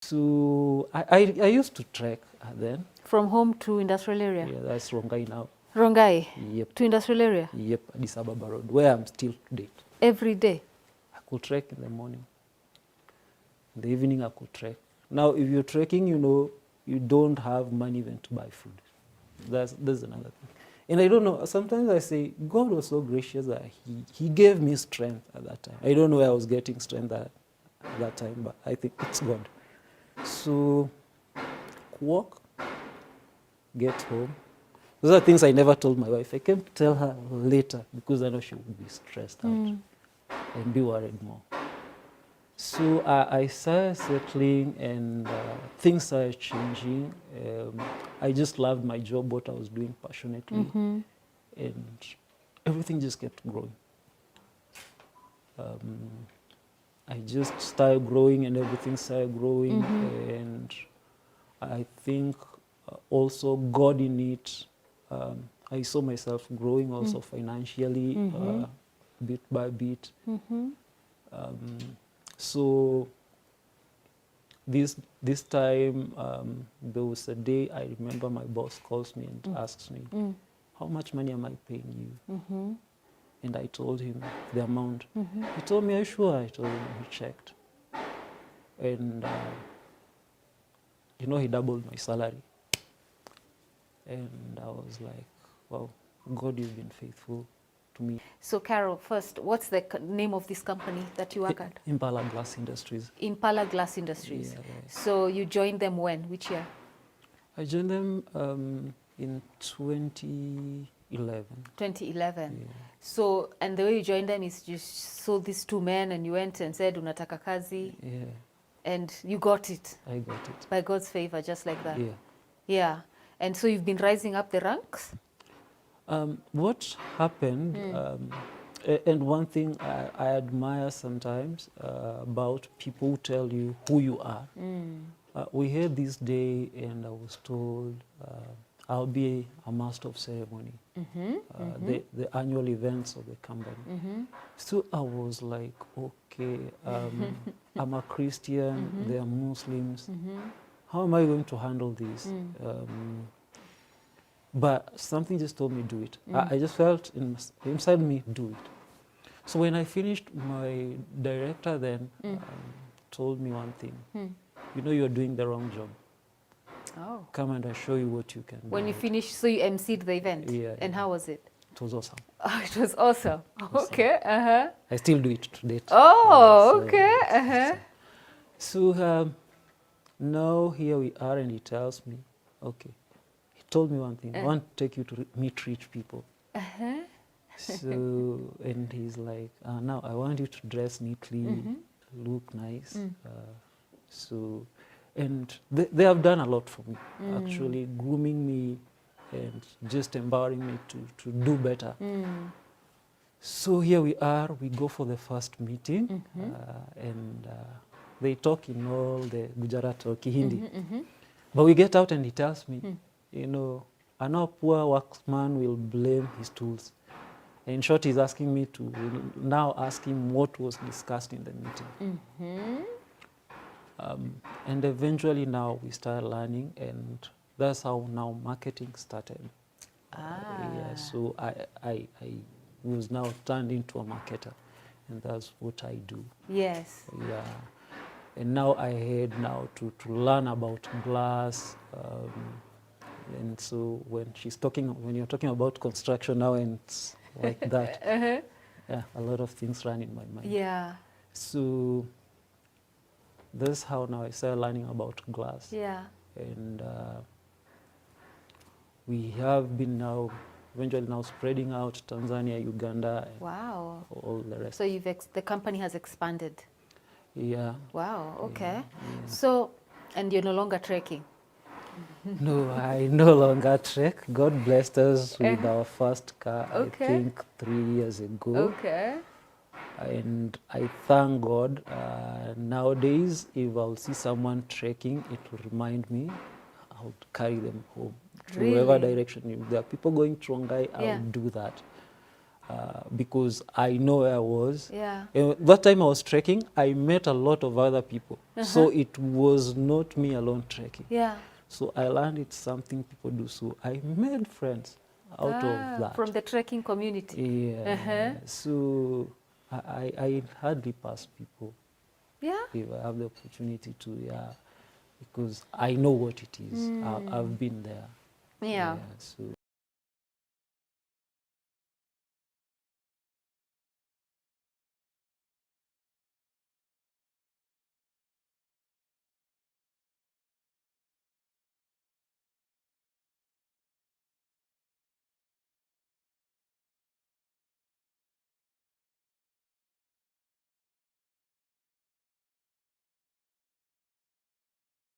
So I used to trek then. From home to industrial area? Yeah, that's Rongai now. Rongai? Yep. To industrial area? Yep, Addis Ababa Road, where I'm still to date. Every day? I could trek in the morning. In the evening, I could trek. Now, if you're trekking, you know, you don't have money even to buy food. That's another thing. And I don't know, sometimes I say, God was so gracious that he gave me strength at that time. I don't know where I was getting strength at that time, but I think it's God. So, walk, get home. Those are things I never told my wife. I came to tell her later because I know she would be stressed out and be worried more. So I started settling and things started changing. I just loved my job, what I was doing passionately. And everything just kept growing. I just started growing and everything started growing. And I think also God in it, I saw myself growing also financially, bit by bit. So this time, there was a day I remember my boss calls me and asks me, how much money am I paying you? And I told him the amount. He told me, are you sure? I told him, he checked. And, you know, he doubled my salary. And I was like, wow, God, you've been faithful to me. So Karol, first, what's the name of this company that you work at? Impala Glass Industries. Impala Glass Industries. Yeah, right. So you joined them when? Which year? I joined them in 2011. 2011. Yeah. So, and the way you joined them is you saw these two men and you went and said, unataka kazi. Yeah, And you got it. I got it. By God's favor, just like that. Yeah. Yeah. And so you've been rising up the ranks? What happened, and one thing I admire sometimes about people who tell you who you are. We had this day and I was told I'll be a master of ceremony, the annual events of the company. So I was like, okay, I'm a Christian, they are Muslims. How am I going to handle this? But something just told me, do it. I just felt inside me, do it. So when I finished, my director then told me one thing. You know, you're doing the wrong job. Oh. Come and I'll show you what you can do. When you finished, so you emceed the event? Yeah. And how was it? It was awesome. Oh, it was awesome. Okay. I still do it to date. Oh, okay. So now here we are and he tells me, okay, he told me one thing, I want to take you to meet rich people. So, and he's like, now I want you to dress neatly, look nice. So, and they have done a lot for me, actually grooming me and just empowering me to do better. So here we are, we go for the first meeting, and they talk in all the Gujarat or Kihindi. But we get out and he tells me, you know, a poor workman will blame his tools. In short, he's asking me to now ask him what was discussed in the meeting. And eventually now we started learning, and that's how now marketing started. Yeah, so I was now turned into a marketer, and that's what I do. Yes. Yeah. And now I had now to learn about glass. And so when you're talking about construction now and it's like that, yeah, a lot of things run in my mind. Yeah. So that's how now I started learning about glass. Yeah. And we have been now eventually now spreading out Tanzania, Uganda, and wow, all the rest. So the company has expanded. Yeah. Wow. Okay. Yeah. So, and you're no longer trekking. No, I no longer trek. God blessed us with our first car, I think 3 years ago. Okay. And I thank God. Nowadays, if I'll see someone trekking, it will remind me, I'll carry them home. To whatever direction. If there are people going to Rongai, I'll do that. because I know where I was. Yeah. That time I was trekking, I met a lot of other people. So it was not me alone trekking. Yeah. So I learned it's something people do. So I made friends out of that. From the trekking community. Yeah. So I hardly pass people. Yeah. If I have the opportunity to, because I know what it is. I've been there. Yeah. So.